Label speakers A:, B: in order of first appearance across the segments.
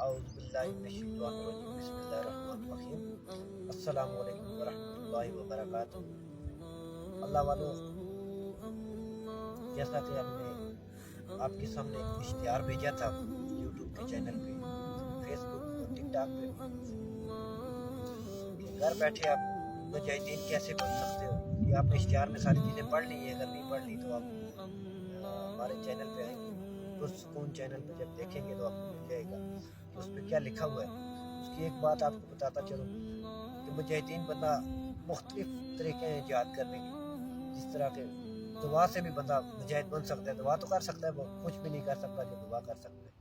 A: اعوذ باللہ من الشیطان الرجیم بسم اللہ الرحمن الرحیم السلام علیکم ورحمۃ اللہ وبرکاتہ۔ اللہ والوں، جیسا کہ ہم نے آپ کے سامنے اشتہار بھیجا تھا یوٹیوب کے چینل پہ، فیس بک اور ٹک ٹاک پہ بھی، کہ گھر بیٹھے آپ مجاہدین کیسے بن سکتے ہو۔ یہ آپ نے اشتہار میں ساری چیزیں پڑھ لی ہیں، اگر نہیں پڑھ لی تو آپ ہمارے چینل پہ آئیں گے، پرسکون چینل پہ جب دیکھیں گے تو آپ کو مل جائے گا کہ اس پہ کیا لکھا ہوا ہے۔ اس کی ایک بات آپ کو بتاتا چلوں کہ مجاہدین بندہ مختلف طریقے ہیں جہاد کرنے کے، جس طرح کہ دعا سے بھی بندہ مجاہد بن سکتا ہے، دعا تو کر سکتا ہے، وہ کچھ بھی نہیں کر سکتا جو دعا کر سکتا ہے۔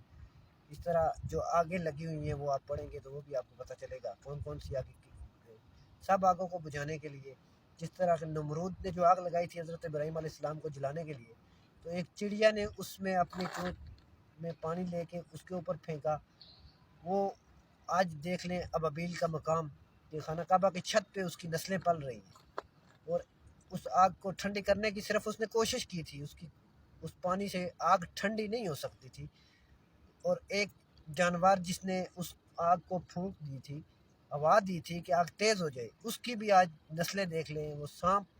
A: اس طرح جو آگے لگی ہوئی ہیں وہ آپ پڑھیں گے تو وہ بھی آپ کو پتہ چلے گا کون کون سی آگے کی سب آگوں کو بجھانے کے لیے۔ جس طرح کہ نمرود نے جو آگ لگائی تھی حضرت ابراہیم علیہ السلام کو جلانے کے لیے، تو ایک چڑیا نے اس میں اپنی چونچ میں پانی لے کے اس کے اوپر پھینکا، وہ آج دیکھ لیں ابابیل کا مقام کہ خانہ کعبہ کی چھت پہ اس کی نسلیں پل رہی ہیں، اور اس آگ کو ٹھنڈی کرنے کی صرف اس نے کوشش کی تھی، اس پانی سے آگ ٹھنڈی نہیں ہو سکتی تھی۔ اور ایک جانور جس نے اس آگ کو پھونک دی تھی، ہوا دی تھی کہ آگ تیز ہو جائے، اس کی بھی آج نسلیں دیکھ لیں۔ وہ سانپ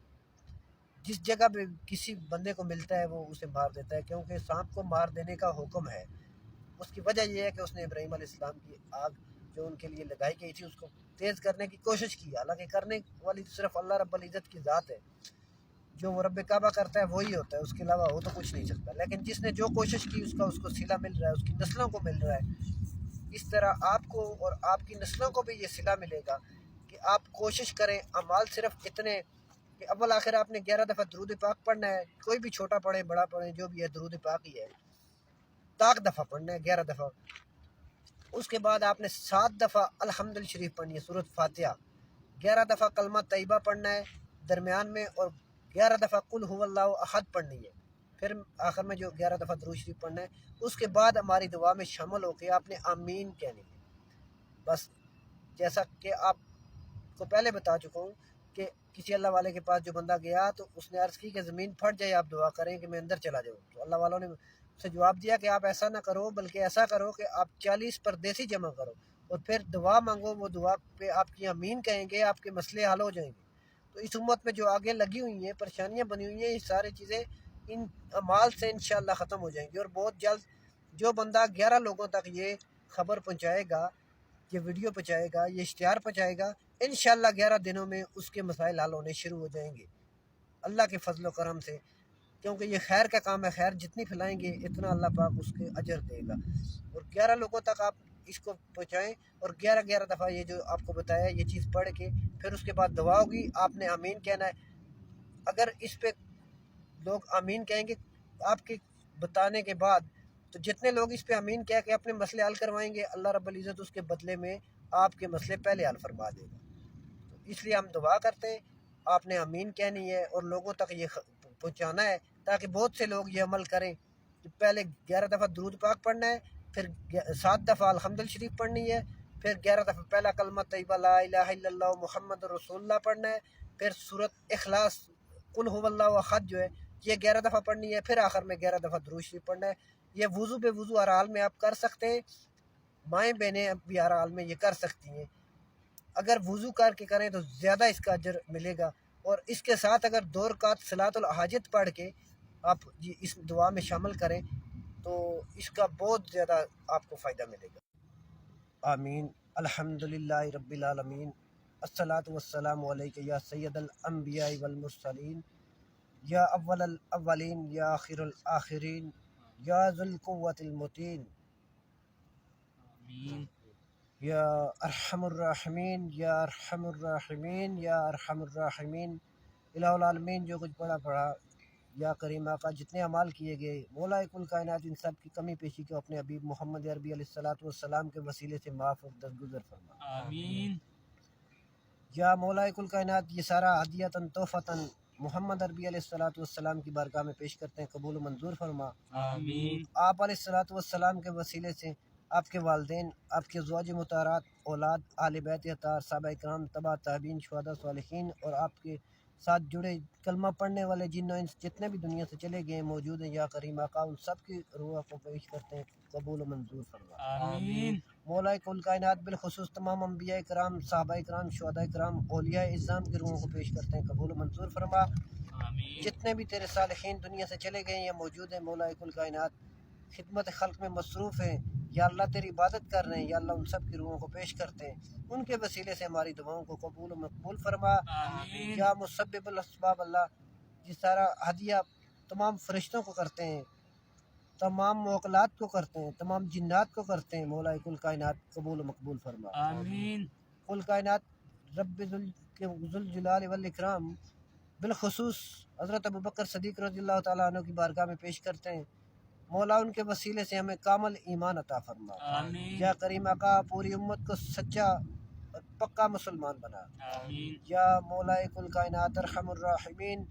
A: جس جگہ پہ کسی بندے کو ملتا ہے وہ اسے مار دیتا ہے، کیونکہ سانپ کو مار دینے کا حکم ہے۔ اس کی وجہ یہ ہے کہ اس نے ابراہیم علیہ السلام کی آگ جو ان کے لیے لگائی گئی تھی اس کو تیز کرنے کی کوشش کی، حالانکہ کرنے والی صرف اللہ رب العزت کی ذات ہے، جو وہ رب کعبہ کرتا ہے وہی ہوتا ہے، اس کے علاوہ وہ تو کچھ نہیں سکتا۔ لیکن جس نے جو کوشش کی اس کو صلہ مل رہا ہے، اس کی نسلوں کو مل رہا ہے۔ اس طرح آپ کو اور آپ کی نسلوں کو بھی یہ صلہ ملے گا کہ آپ کوشش کریں۔ اعمال صرف اتنے کہ اول آخر آپ نے 11 دفعہ درود پاک پڑھنا ہے، کوئی بھی چھوٹا پڑھے بڑا پڑھے جو بھی ہے، درود پاک ہی ہے، طاق دفعہ پڑھنا ہے 11 دفعہ۔ اس کے بعد آپ نے 7 دفعہ الحمد شریف پڑھنی ہے، سورۃ فاتحہ، 11 دفعہ کلمہ طیبہ پڑھنا ہے درمیان میں، اور 11 دفعہ قل هو اللہ احد پڑھنی ہے، پھر آخر میں جو 11 دفعہ درود شریف پڑھنا ہے۔ اس کے بعد ہماری دعا میں شامل ہو کے آپ نے آمین کہنی ہے۔ بس جیسا کہ آپ کو پہلے بتا چکا ہوں کہ کسی اللہ والے کے پاس جو بندہ گیا تو اس نے عرض کی کہ زمین پھٹ جائے، آپ دعا کریں کہ میں اندر چلا جاؤں، تو اللہ والوں نے اسے جواب دیا کہ آپ ایسا نہ کرو، بلکہ ایسا کرو کہ آپ 40 پردیسی جمع کرو اور پھر دعا مانگو، وہ دعا پہ آپ کی آمین کہیں گے، آپ کے مسئلے حل ہو جائیں گے۔ تو اس امت میں جو آگے لگی ہوئی ہیں پریشانیاں بنی ہوئی ہیں، یہ ساری چیزیں ان اعمال سے انشاءاللہ ختم ہو جائیں گی، اور بہت جلد جو بندہ 11 لوگوں تک یہ خبر پہنچائے گا، یہ ویڈیو پہنچائے گا، یہ اشتہار پہنچائے گا، انشاءاللہ 11 دنوں میں اس کے مسائل حل ہونے شروع ہو جائیں گے اللہ کے فضل و کرم سے، کیونکہ یہ خیر کا کام ہے، خیر جتنی پھیلائیں گے اتنا اللہ پاک اس کے اجر دے گا۔ اور 11 لوگوں تک آپ اس کو پہنچائیں، اور 11 دفعہ یہ جو آپ کو بتایا یہ چیز پڑھ کے پھر اس کے بعد دعا ہوگی، آپ نے آمین کہنا ہے۔ اگر اس پہ لوگ آمین کہیں گے آپ کے بتانے کے بعد، تو جتنے لوگ اس پہ آمین کہہ کے اپنے مسئلے حل کروائیں گے، اللہ رب العزت اس کے بدلے میں آپ کے مسئلے پہلے حل فرما دے گا۔ تو اس لیے ہم دعا کرتے ہیں، آپ نے آمین کہنی ہے اور لوگوں تک یہ پہنچانا ہے تاکہ بہت سے لوگ یہ عمل کریں کہ پہلے 11 دفعہ درود پاک پڑھنا ہے، پھر 7 دفعہ الحمد شریف پڑھنی ہے، پھر 11 دفعہ پہلا کلمہ طیبہ لا الہ الا اللہ محمد رسول اللہ پڑھنا ہے، پھر سورۃ اخلاص قل هو اللہ احد جو ہے یہ 11 دفعہ پڑھنی ہے، پھر آخر میں 11 دفعہ درود شریف پڑھنا ہے۔ یہ وضو بے وضو ہر حال میں آپ کر سکتے ہیں، مائیں بہنیں بھی ہر حال میں یہ کر سکتی ہیں۔ اگر وضو کر کے کریں تو زیادہ اس کا اجر ملے گا، اور اس کے ساتھ اگر 2 رکعت صلاۃ الحاجت پڑھ کے آپ اس دعا میں شامل کریں تو اس کا بہت زیادہ آپ کو فائدہ ملے گا۔ آمین۔ الحمدللہ رب العالمین، الصلاۃ والسلام علیک یا سید الانبیاء والمرسلین، یا اول الاولین یا آخر الآخرین، یا ذو القوۃ المتین، یا ارحم الراحمین، یا ارحم الراحمین، یا ارحم الراحمین۔ الہ العالمین جو کچھ پڑھا یا کریم آقا جتنے اعمال کیے گئے، مولا کل کائنات ان سب کی کمی پیشی کو اپنے حبیب محمد عربی علیہ الصلوۃ والسلام کے وسیلے سے معاف اور درگزر فرما۔
B: آمین۔
A: یا مولا کل کائنات یہ سارا ہدیۃً تحفۃً محمد عربی علیہ الصلوۃ والسلام کی بارگاہ میں پیش کرتے ہیں، قبول و منظور فرما۔
B: آمین۔
A: آپ علیہ الصلوۃ والسلام کے وسیلے سے آپ کے والدین، آپ کے ازواج مطہرات، اولاد، اہل بیت اطہار، صحابہ کرام، تبع تابعین، شہداء، صالحین، اور آپ کے ساتھ جڑے کلمہ پڑھنے والے جن و انس جتنے بھی دنیا سے چلے گئے موجود ہیں، یا کریم آقا ان سب کی روح کو پیش کرتے ہیں، قبول و منظور فرما۔
B: آمین۔
A: مولا کل کائنات بالخصوص تمام انبیاء کرام، صحابہ کرام، شہداء کرام، اولیاء اعظام کی روحوں کو پیش کرتے ہیں، قبول و منظور فرما۔ جتنے بھی تیرے صالحین دنیا سے چلے گئے یا موجود ہیں مولا کل کائنات، خدمت خلق میں مصروف ہیں یا اللہ تیری عبادت کر رہے ہیں، یا اللہ ان سب کی روحوں کو پیش کرتے ہیں، ان کے وسیلے سے ہماری دعاؤں کو قبول و مقبول فرما۔ یا مسبب الاسباب، اللہ جس طرح ہدیہ تمام فرشتوں کو کرتے ہیں، تمام موکلات کو کرتے ہیں، تمام جنات کو کرتے ہیں، مولا کل کائنات قبول و مقبول فرما۔
B: آمین۔
A: کل کائنات رب ذوالجلال والاکرام بالخصوص حضرت ابوبکر صدیق رضی اللہ تعالیٰ عنہ کی بارگاہ میں پیش کرتے ہیں، مولا ان کے وسیلے سے ہمیں کامل ایمان عطا فرما۔
B: آمین۔
A: یا کریم آقا پوری امت کو سچا اور پکا مسلمان بنا۔
B: آمین۔
A: یا مولا کل کائنات ارحم الراحمین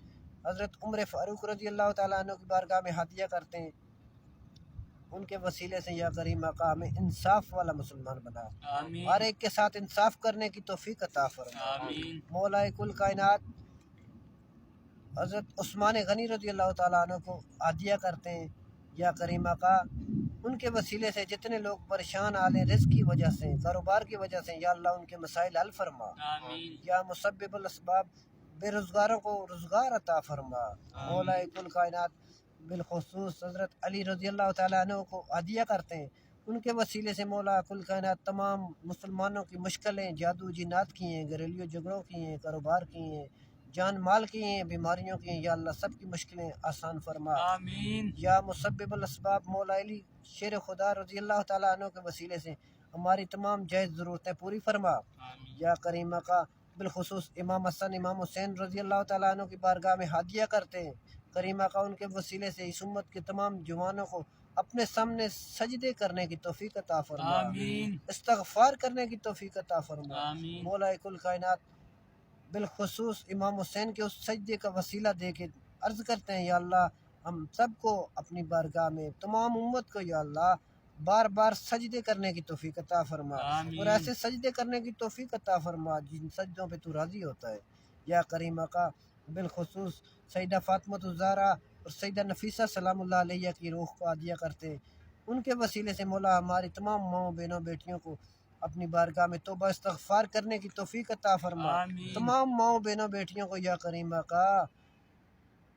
A: حضرت عمر فاروق رضی اللہ تعالیٰ عنہ کی بارگاہ میں ہدیہ کرتے ہیں، ان کے وسیلے سے یا کریم آقا ہمیں انصاف والا مسلمان بنا،
B: آمین۔
A: ہر ایک کے ساتھ انصاف کرنے کی توفیق عطا فرما۔
B: آمین۔
A: مولا کل کائنات حضرت عثمان غنی رضی اللہ تعالیٰ عنہ کو ہدیہ کرتے ہیں، یا کریم آقا ان کے وسیلے سے جتنے لوگ پریشان آلے رزق کی وجہ سے، کاروبار کی وجہ سے، یا اللہ ان کے مسائل حل فرما۔
B: آمین۔
A: یا مسبب الاسباب بے روزگاروں کو روزگار عطا فرما۔ مولا کل کائنات بالخصوص حضرت علی رضی اللہ تعالیٰ عنہ کو ہدیہ کرتے ہیں، ان کے وسیلے سے مولا کل کائنات تمام مسلمانوں کی مشکلیں جادو جنات کی ہیں، گھریلو جھگڑوں کی ہیں، کاروبار کی ہیں، جان مال کی ہیں، بیماریوں کی ہیں، یا اللہ سب کی مشکلیں آسان فرما۔
B: آمین۔
A: یا مسبب الاسباب مولا علی شیر خدا رضی اللہ تعالیٰ عنہ کے وسیلے سے ہماری تمام جائز ضرورتیں پوری فرما۔
B: آمین۔
A: یا کریم آقا بالخصوص امام حسن امام حسین رضی اللہ تعالیٰ عنہ کی بارگاہ میں ہدیہ کرتے ہیں، کریم آقا ان کے وسیلے سے اس امت کے تمام جوانوں کو اپنے سامنے سجدے کرنے کی توفیق عطا فرما،
B: آمین۔
A: استغفار کرنے کی توفیق عطا فرما۔
B: آمین۔
A: مولا کل کائنات بالخصوص امام حسین کے اس سجدے کا وسیلہ دے کے عرض کرتے ہیں، یا اللہ ہم سب کو اپنی بارگاہ میں تمام امت کو یا اللہ بار بار سجدے کرنے کی توفیق عطا فرما،
B: آمین۔
A: اور ایسے سجدے کرنے کی توفیق عطا فرما جن سجدوں پہ تو راضی ہوتا ہے۔ یا کریم آقا بالخصوص سیدہ فاطمہ الزہرا اور سیدہ نفیسہ سلام اللہ علیہ کی روح کو ہدیہ کرتے ہیں، ان کے وسیلے سے مولا ہماری تمام ماؤں بہنوں بیٹیوں کو اپنی بارگاہ میں توبہ استغفار کرنے کی توفیق عطا فرما۔
B: آمین۔
A: تمام ماؤں بہنوں بیٹیوں کو یا کریم آقا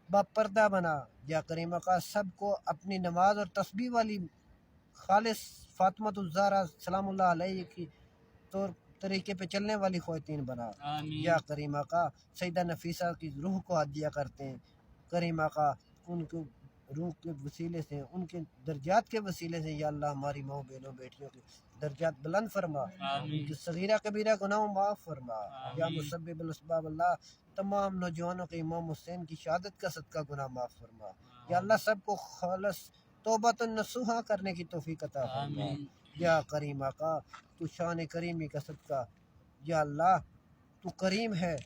A: با پردہ بنا، یا کریم آقا سب کو اپنی نماز اور تسبیح والی خالص فاطمہ الزہرا سلام اللہ علیہ کی طریقے پہ چلنے والی خواتین بنا۔
B: آمین۔
A: یا کریم آقا سیدہ نفیسہ کی روح کو ہدیہ کرتے ہیں، کریم آقا ان کو روح کے وسیلے سے، ان کے درجات کے وسیلے سے یا اللہ ہماری ماؤں بہنوں بیٹیوں کے درجات بلند فرما، ان کی صغیرہ کبیرہ گناہوں معاف فرما۔ یا مسبب الاسباب اللہ تمام نوجوانوں کے امام حسین کی شہادت کا صدقہ گناہ معاف فرما، یا اللہ سب کو خالص توبۃ نصوحہ کرنے کی توفیق عطا فرما۔
B: آمین۔
A: یا کریم آقا تو شان کریمی کا صدقہ، یا اللہ تو کریم ہے،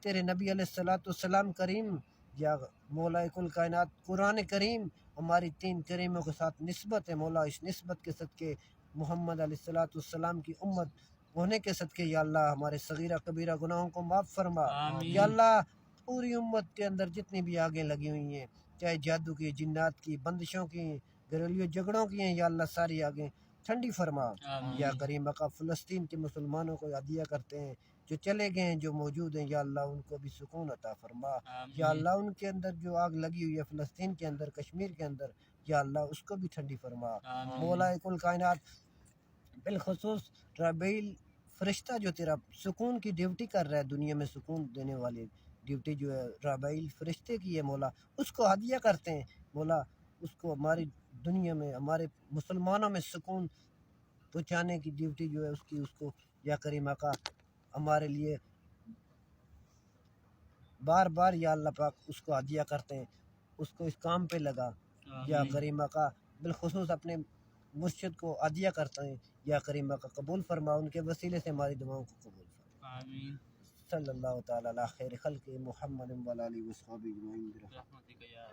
A: تیرے نبی علیہ السلام کریم، یا مولا کل کائنات قرآن کریم ہماری 3 کریموں کے ساتھ نسبت ہے، مولا اس نسبت کے صدقے محمد علیہ السلام کی امت ہونے کے صدقے یا اللہ ہمارے صغیرہ کبیرہ گناہوں کو معاف فرما۔
B: آمین۔
A: یا اللہ پوری امت کے اندر جتنی بھی آگیں لگی ہوئی ہیں، چاہے جادو کی، جنات کی، بندشوں کی، گھریلو جھگڑوں کی ہیں، یا اللہ ساری آگیں ٹھنڈی فرما۔
B: آمین۔
A: یا کریم آقا فلسطین کے مسلمانوں کو ہدیہ کرتے ہیں، جو چلے گئے ہیں، جو موجود ہیں، یا اللہ ان کو بھی سکون عطا فرما۔ یا اللہ ان کے اندر جو آگ لگی ہوئی ہے فلسطین کے اندر، کشمیر کے اندر، یا اللہ اس کو بھی ٹھنڈی فرما۔
B: آمین۔
A: مولا کل کائنات بالخصوص ربیل فرشتہ جو تیرا سکون کی ڈیوٹی کر رہا ہے، دنیا میں سکون دینے والی ڈیوٹی جو ہے ربیل فرشتے کی ہے، مولا اس کو ہدیہ کرتے ہیں، مولا اس کو ہماری دنیا میں ہمارے مسلمانوں میں سکون پہنچانے کی ڈیوٹی جو ہے اس کی، اس کو یا کریم آقا ہمارے لیے بار بار یا اللہ پاک اس کو ہدیہ کرتے ہیں، اس کو اس کام پہ لگا۔ یا کریم آقا بالخصوص اپنے مرشد کو ہدیہ کرتے ہیں، یا کریم آقا قبول فرما، ان کے وسیلے سے ہماری دعاؤں کو قبول فرما۔
B: آمین۔
A: صلی اللہ تعالی علی خیر خلق محمد و علی آلہ و صحبہ اجمعین۔
B: برحمتک یا